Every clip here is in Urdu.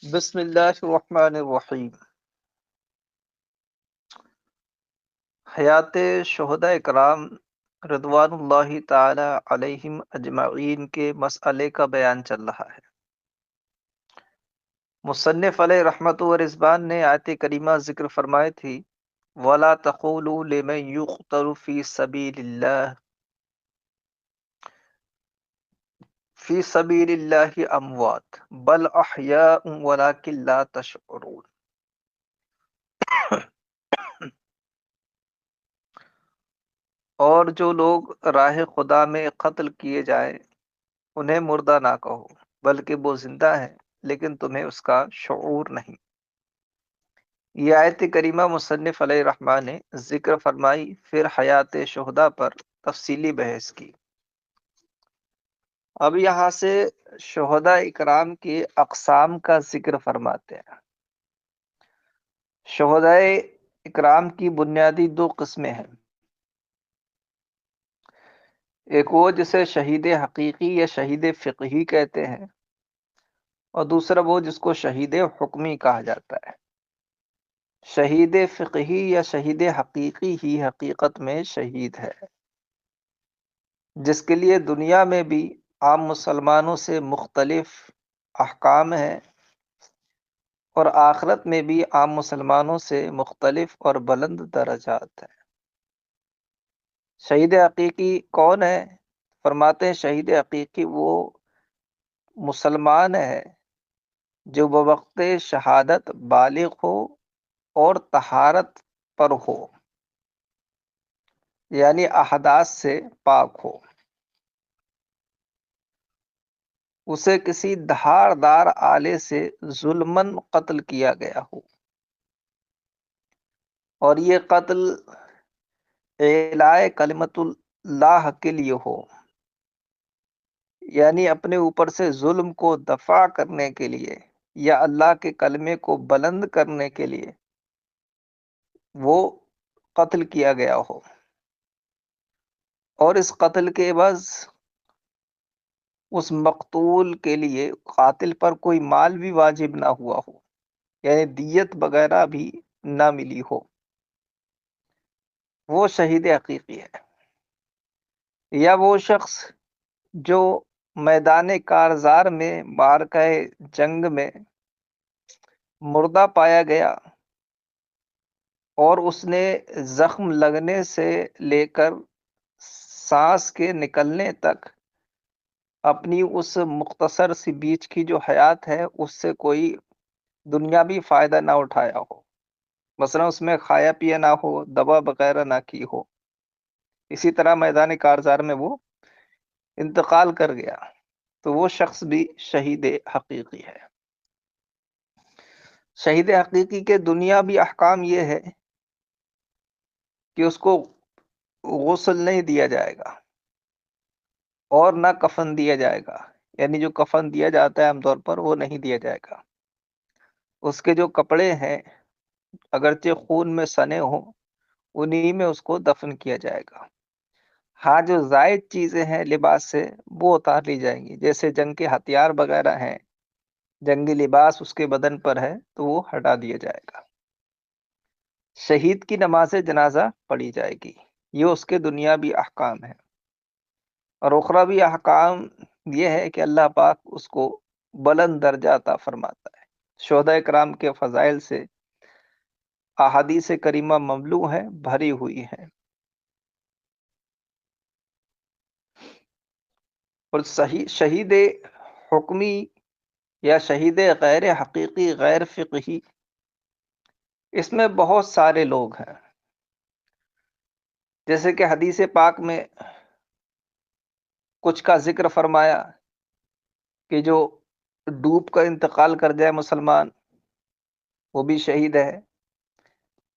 بسم اللہ الرحمن الرحیم۔ حیات شہداء کرام رضوان اللہ تعالی علیہم اجمعین کے مسئلے کا بیان چل رہا ہے۔ مصنف علیہ رحمت و رضوان نے آیت کریمہ ذکر فرمائی تھی وَلَا تَقُولُوا لِمَن يُقْتَلُ فِي سَبِيلِ اللَّهِ أَمْوَاتٌ بَلْ أَحْيَاءٌ وَلَٰكِن لَّا تَشْعُرُونَ۔ اور جو لوگ راہ خدا میں قتل کیے جائیں انہیں مردہ نہ کہو بلکہ وہ زندہ ہیں لیکن تمہیں اس کا شعور نہیں۔ یہ آیت کریمہ مصنف علیہ الرحمٰن نے ذکر فرمائی، پھر حیات شہداء پر تفصیلی بحث کی۔ اب یہاں سے شہداء اکرام کی اقسام کا ذکر فرماتے ہیں۔ شہداء اکرام کی بنیادی دو قسمیں ہیں، ایک وہ جسے شہید حقیقی یا شہید فقہی کہتے ہیں، اور دوسرا وہ جس کو شہید حکمی کہا جاتا ہے۔ شہید فقہی یا شہید حقیقی ہی حقیقت میں شہید ہے، جس کے لیے دنیا میں بھی عام مسلمانوں سے مختلف احکام ہیں اور آخرت میں بھی عام مسلمانوں سے مختلف اور بلند درجات ہیں۔ شہید حقیقی کون ہے؟ فرماتے ہیں شہید حقیقی وہ مسلمان ہے جو بوقت شہادت بالغ ہو اور طہارت پر ہو، یعنی احداث سے پاک ہو، اسے کسی دھاردار آلے سے ظلماً قتل کیا گیا ہو، اور یہ قتل اعلاء کلمت اللہ کے لیے ہو، یعنی اپنے اوپر سے ظلم کو دفع کرنے کے لیے یا اللہ کے کلمے کو بلند کرنے کے لیے وہ قتل کیا گیا ہو، اور اس قتل کے عوض اس مقتول کے لیے قاتل پر کوئی مال بھی واجب نہ ہوا ہو، یعنی دیت وغیرہ بھی نہ ملی ہو، وہ شہید حقیقی ہے۔ یا وہ شخص جو میدان کارزار میں معرکہ جنگ میں مردہ پایا گیا اور اس نے زخم لگنے سے لے کر سانس کے نکلنے تک اپنی اس مختصر سی بیچ کی جو حیات ہے اس سے کوئی دنیاوی فائدہ نہ اٹھایا ہو، مثلا اس میں کھایا پیا نہ ہو، دوا وغیرہ نہ کی ہو، اسی طرح میدان کارزار میں وہ انتقال کر گیا، تو وہ شخص بھی شہید حقیقی ہے۔ شہید حقیقی کے دنیاوی احکام یہ ہے کہ اس کو غسل نہیں دیا جائے گا اور نہ کفن دیا جائے گا، یعنی جو کفن دیا جاتا ہے عام طور پر وہ نہیں دیا جائے گا۔ اس کے جو کپڑے ہیں اگرچہ خون میں سنے ہوں انہی میں اس کو دفن کیا جائے گا۔ ہاں جو زائد چیزیں ہیں لباس سے وہ اتار لی جائیں گی، جیسے جنگ کے ہتھیار وغیرہ ہیں، جنگی لباس اس کے بدن پر ہے تو وہ ہٹا دیا جائے گا۔ شہید کی نماز جنازہ پڑھی جائے گی، یہ اس کے دنیاوی احکام ہیں۔ اور اخروی احکام یہ ہے کہ اللہ پاک اس کو بلند درجہ عطا فرماتا ہے۔ شہداء کرام کے فضائل سے احادیث کریمہ مملوء ہیں، بھری ہوئی ہیں۔ اور شہید حکمی یا شہید غیر حقیقی غیر فقہی، اس میں بہت سارے لوگ ہیں، جیسے کہ حدیث پاک میں کچھ کا ذکر فرمایا کہ جو ڈوب کر انتقال کر جائے مسلمان وہ بھی شہید ہے،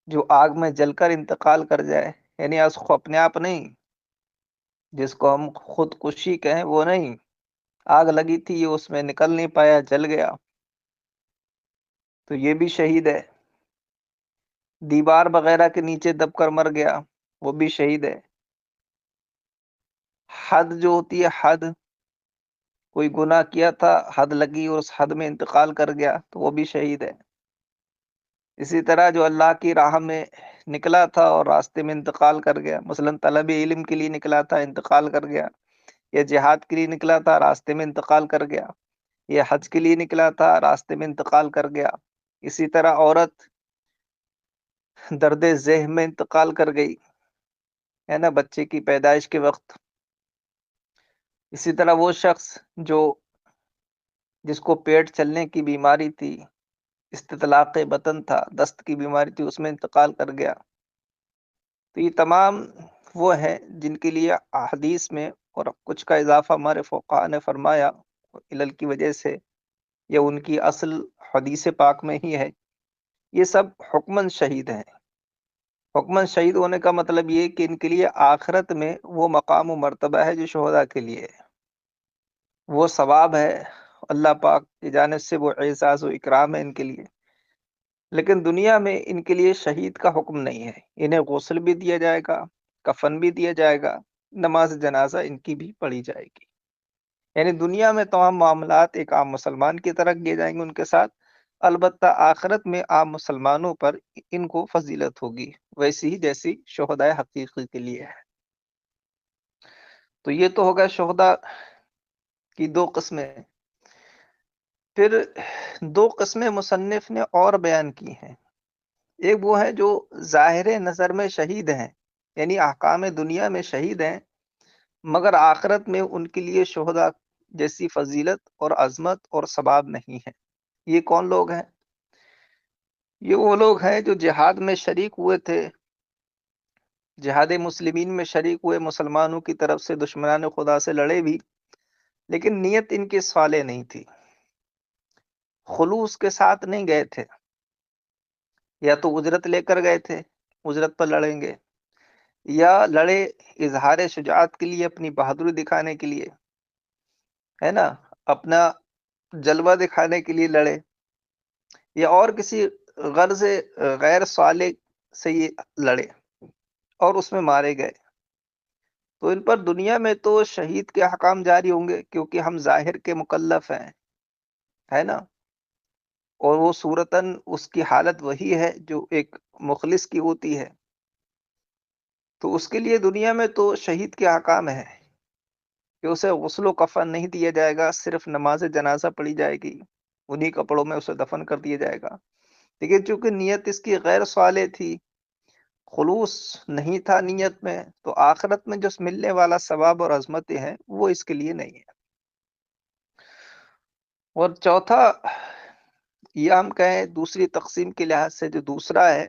جو آگ میں جل کر انتقال کر جائے، یعنی اس کو اپنے آپ نہیں، جس کو ہم خودکشی کہیں وہ نہیں، آگ لگی تھی یہ اس میں نکل نہیں پایا، جل گیا، تو یہ بھی شہید ہے۔ دیوار وغیرہ کے نیچے دب کر مر گیا وہ بھی شہید ہے۔ حد جو ہوتی ہے حد، کوئی گناہ کیا تھا، حد لگی اور اس حد میں انتقال کر گیا تو وہ بھی شہید ہے۔ اسی طرح جو اللہ کی راہ میں نکلا تھا اور راستے میں انتقال کر گیا، مثلا طلب علم کے لیے نکلا تھا، انتقال کر گیا، یا جہاد کے لیے نکلا تھا، راستے میں انتقال کر گیا، یا حج کے لیے نکلا تھا، راستے میں انتقال کر گیا۔ اسی طرح عورت درد ذہن میں انتقال کر گئی، ہے نا، بچے کی پیدائش کے وقت۔ اسی طرح وہ شخص جو جس کو پیٹ چلنے کی بیماری تھی، استطلاق بطن تھا، دست کی بیماری تھی، اس میں انتقال کر گیا۔ تو یہ تمام وہ ہیں جن کے لیے احادیث میں اور کچھ کا اضافہ ہمارے فقہاء نے فرمایا علل کی وجہ سے، یا ان کی اصل حدیث پاک میں ہی ہے، یہ سب حکمن شہید ہیں۔ حکمن شہید ہونے کا مطلب یہ کہ ان کے لیے آخرت میں وہ مقام و مرتبہ ہے جو شہداء کے لیے ہے، وہ ثواب ہے اللہ پاک کی جانب سے، وہ اعزاز و اکرام ہے ان کے لیے۔ لیکن دنیا میں ان کے لیے شہید کا حکم نہیں ہے، انہیں غسل بھی دیا جائے گا، کفن بھی دیا جائے گا، نماز جنازہ ان کی بھی پڑھی جائے گی۔ یعنی دنیا میں تمام معاملات ایک عام مسلمان کی طرح کیے جائیں گے ان کے ساتھ، البتہ آخرت میں عام مسلمانوں پر ان کو فضیلت ہوگی، ویسی ہی جیسی شہداء حقیقی کے لیے ہے۔ تو یہ تو ہوگا شہداء کی دو قسمیں۔ پھر دو قسمیں مصنف نے اور بیان کی ہیں۔ ایک وہ ہے جو ظاہر نظر میں شہید ہیں، یعنی احکام دنیا میں شہید ہیں، مگر آخرت میں ان کے لیے شہداء جیسی فضیلت اور عظمت اور ثواب نہیں ہے۔ یہ کون لوگ ہیں؟ یہ وہ لوگ ہیں جو جہاد میں شریک ہوئے تھے، جہاد مسلمین میں شریک ہوئے، مسلمانوں کی طرف سے دشمنان خدا سے لڑے بھی، لیکن نیت ان کی صالح نہیں تھی، خلوص کے ساتھ نہیں گئے تھے، یا تو اجرت لے کر گئے تھے، اجرت پر لڑیں گے، یا لڑے اظہار شجاعت کے لیے، اپنی بہادری دکھانے کے لیے، ہے نا، اپنا جلوہ دکھانے کے لیے لڑے، یا اور کسی غرض غیر صالح سے یہ لڑے اور اس میں مارے گئے، تو ان پر دنیا میں تو شہید کے احکام جاری ہوں گے، کیونکہ ہم ظاہر کے مکلف ہیں، ہے نا، اور وہ صورتاً اس کی حالت وہی ہے جو ایک مخلص کی ہوتی ہے، تو اس کے لیے دنیا میں تو شہید کے احکام ہے کہ اسے غسل و کفن نہیں دیا جائے گا، صرف نماز جنازہ پڑھی جائے گی، انہی کپڑوں میں اسے دفن کر دیا جائے گا۔ لیکن چونکہ نیت اس کی غیر صالح تھی، خلوص نہیں تھا نیت میں، تو آخرت میں جو ملنے والا ثواب اور عظمتیں ہیں وہ اس کے لیے نہیں ہے۔ اور چوتھا، یا ہم کہیں دوسری تقسیم کے لحاظ سے جو دوسرا ہے،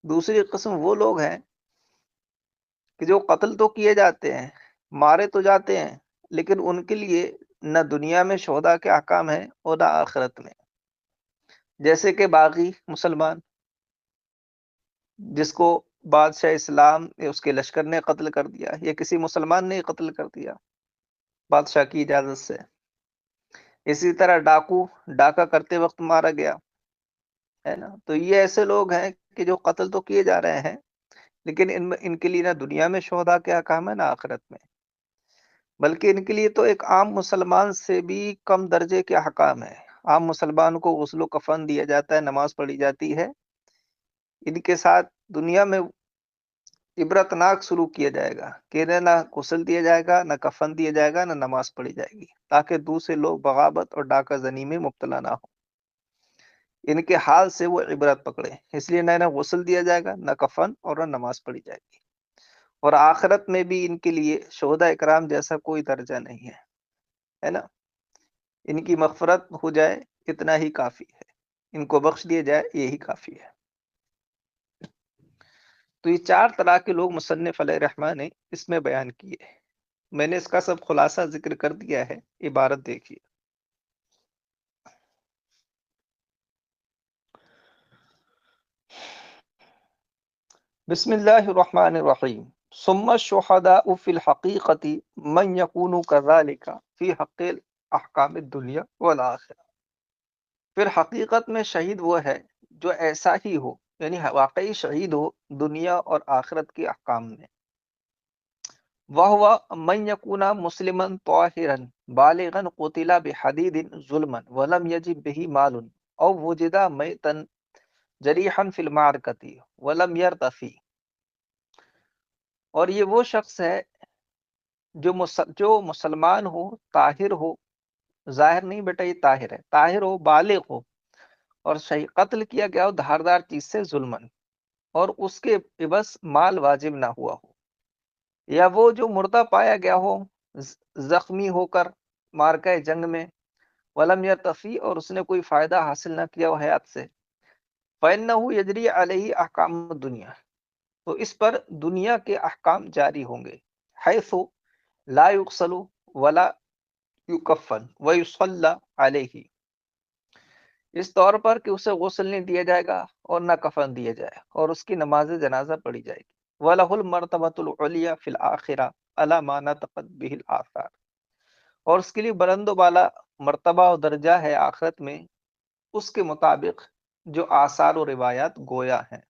دوسری قسم وہ لوگ ہیں کہ جو قتل تو کیے جاتے ہیں، مارے تو جاتے ہیں، لیکن ان کے لیے نہ دنیا میں شہداء کے احکام ہیں اور نہ آخرت میں۔ جیسے کہ باغی مسلمان جس کو بادشاہ اسلام نے اس کے لشکر نے قتل کر دیا، یا کسی مسلمان نے قتل کر دیا بادشاہ کی اجازت سے۔ اسی طرح ڈاکو ڈاکہ کرتے وقت مارا گیا، ہے نا، تو یہ ایسے لوگ ہیں کہ جو قتل تو کیے جا رہے ہیں، لیکن ان کے لیے نہ دنیا میں شہداء کے احکام ہے نہ آخرت میں، بلکہ ان کے لیے تو ایک عام مسلمان سے بھی کم درجے کے احکام ہے۔ عام مسلمان کو غسل و کفن دیا جاتا ہے، نماز پڑھی جاتی ہے، ان کے ساتھ دنیا میں عبرتناک سلوک کیا جائے گا کہ انہیں نہ غسل دیا جائے گا، نہ کفن دیا جائے گا، نہ نماز پڑھی جائے گی، تاکہ دوسرے لوگ بغاوت اور ڈاکہ زنی میں مبتلا نہ ہو، ان کے حال سے وہ عبرت پکڑے، اس لیے نہ غسل دیا جائے گا، نہ کفن اور نہ نماز پڑھی جائے گی۔ اور آخرت میں بھی ان کے لیے شہداء اکرام جیسا کوئی درجہ نہیں ہے نا، ان کی مغفرت ہو جائے اتنا ہی کافی ہے، ان کو بخش دیا جائے یہی کافی ہے۔ تو یہ چار طرح کے لوگ مصنف علیہ رحمٰ نے اس میں بیان کیے، میں نے اس کا سب خلاصہ ذکر کر دیا ہے، عبارت دیکھیے۔ بسم اللہ الرحمن الرحیم۔ ثم الشهداء في الحقيقة من يكون كذلك في حق احکام الدنیا والآخرہ۔ پھر حقیقت میں شہید وہ ہے جو ایسا ہی ہو، یعنی واقعی شہید ہو دنیا اور آخرت کے احکام میں۔ وَهُوَ مَنْ يَكُونَ مُسْلِمًا طَاهِرًا بَالِغًا قُتِلَ بِحَدِيدٍ ظُلْمًا وَلَمْ يَجِبْ بِهِ مَالٌ أَوْ وُجِدَ مَيْتًا جَرِيحًا فِي الْمَعْرَكَةِ وَلَمْ يَرْتَفِ۔ اور یہ وہ شخص ہے جو مسلمان ہو، طاہر ہو، ظاہر نہیں بیٹا یہ طاہر ہے، طاہر ہو، بالغ ہو، اور قتل کیا گیا ہو دھاردار چیز سے ظلمن، اور اس کے عوض مال واجب نہ ہوا ہو، یا وہ جو مردہ پایا گیا ہو زخمی ہو کر مارکہ جنگ میں، ولم یرتفی، اور اس نے کوئی فائدہ حاصل نہ کیا ہو حیات سے، فإنہ یجری علیہ احکام الدنیا، تو اس پر دنیا کے احکام جاری ہوں گے، حیث لا یغسل ولا یکفن ویصلی علیہ، اس طور پر کہ اسے غسل نہیں دیا جائے گا اور نہ کفن دیا جائے اور اس کی نماز جنازہ پڑھی جائے گی، وَلَهُ الْمَرْتَبَةُ الْعُلْيَا فِي الْآخِرَةِ عَلَى مَا نَطَقَتْ بِهِ الْآثَارُ، اور اس کے لیے بلند و بالا مرتبہ و درجہ ہے آخرت میں اس کے مطابق جو آثار و روایات گویا ہیں،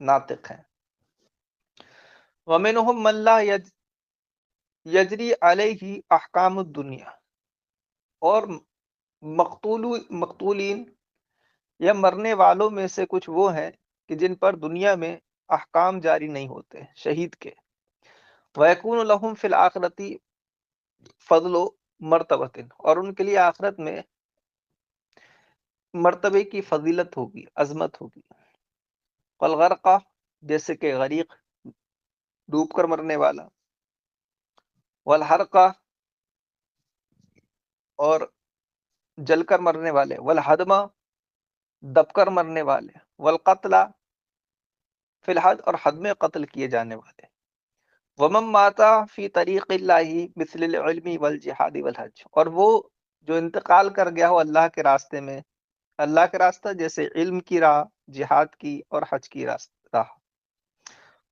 ناطق ہیں۔ وَمِنْهُمْ مَنْ لَا يَجْرِي عَلَيْهِ أَحْكَامُ الدُّنْيَا، اور مقتولین یا مرنے والوں میں سے کچھ وہ ہیں کہ جن پر دنیا میں احکام جاری نہیں ہوتے شہید کے، وَيَكُونُ لَهُمْ فِي الْآخِرَةِ فَضْلُ مَرْتَبَةٍ، اور ان کے لیے آخرت میں مرتبے کی فضیلت ہوگی، عظمت ہوگی، والغرقہ، جیسے کہ غریق، ڈوب کر مرنے والا، والحرقہ، اور جل کر مرنے والے، والہدمہ، دب کر مرنے والے، والقتلہ، فی الحد، اور حد میں قتل کیے جانے والے، ومن ماتا فی طریق اللہ مثل العلم والجہاد والحج، اور وہ جو انتقال کر گیا ہو اللہ کے راستے میں، اللہ کے راستہ جیسے علم کی راہ، جہاد کی اور حج کی راہ،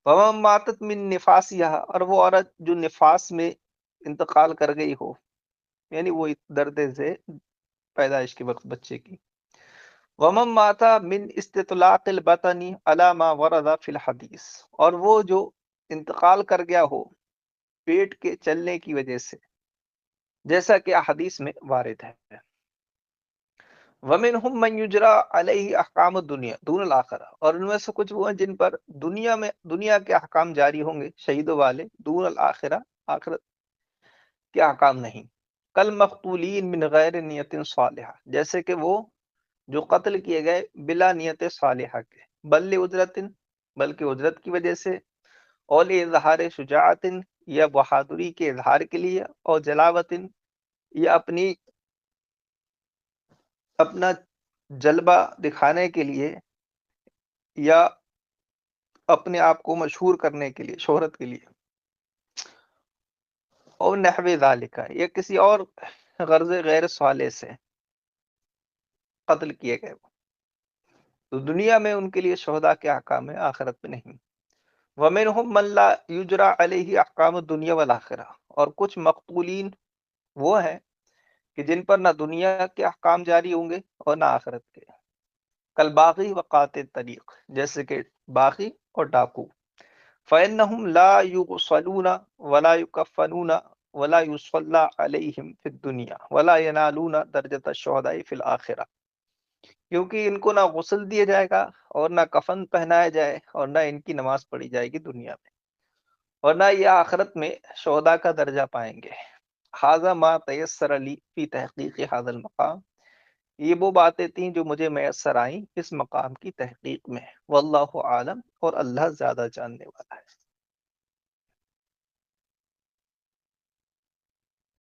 ومن ماتت من نفاسیہ، اور وہ عورت جو نفاس میں انتقال کر گئی ہو، یعنی وہ درد سے پیدائش کے وقت بچے کی، ومن ماتا من استطلاق البطن علی ما ورد فی الحدیث، اور وہ جو انتقال کر گیا ہو پیٹ کے چلنے کی وجہ سے، جیسا کہ احادیث میں وارد ہے، وَمِنْهُمْ مَنْ يُجْرَى عَلَيْهِ أَحْكَامُ الدُّنْيَا دُونَ الْآخِرَةِ، اور ان میں سے کچھ وہ ہیں جن پر دنیا کے احکام جاری ہوں گے شہیدوں والے، دون الآخرہ، آخرت کے احکام نہیں، کل مقتولین من غیر نیت صالحہ، جیسے کہ وہ جو قتل کیے گئے بلا نیت صالحہ کے، بل اجرت، بلکہ اجرت کی وجہ سے، اور اظہار شجاعت، یا بہادری کے اظہار کے لیے، اور جلاوت، یا اپنا جلبہ دکھانے کے لیے، یا اپنے آپ کو مشہور کرنے کے لیے، شہرت کے لیے، اور نحو ذالک، یا کسی اور غرض غیر صالح سے قتل کیے گئے، تو دنیا میں ان کے لیے شہداء کے احکام ہے، آخرت میں نہیں۔ وَمِنْهُمْ مَنْ لَا يُجْرَى عَلَيْهِ أَحْكَامُ الدُّنْيَا وَالْآخِرَةِ، اور کچھ مقتولین وہ ہیں کہ جن پر نہ دنیا کے احکام جاری ہوں گے اور نہ آخرت کے، کل باغی وقات طریق، جیسے کہ باغی اور ڈاکو، فَإِنَّهُمْ لَا يُغْسَلُونَ وَلَا يُكَفَّنُونَ وَلَا يُصَلَّى عَلَيْهِمْ فِي الدُّنْيَا وَلَا يَنَالُونَ دَرْجَةَ الشُّهَدَاءِ فِي الْآخِرَةِ، کیونکہ ان کو نہ غسل دیا جائے گا اور نہ کفن پہنایا جائے اور نہ ان کی نماز پڑھی جائے گی دنیا میں، اور نہ یہ آخرت میں شہداء کا درجہ پائیں گے۔ ھذا ما تیسر لی فی تحقیق ھذا المقام، یہ وہ باتیں تھیں جو مجھے میسر آئیں اس مقام کی تحقیق میں، واللہ عالم، اور اللہ زیادہ جاننے والا۔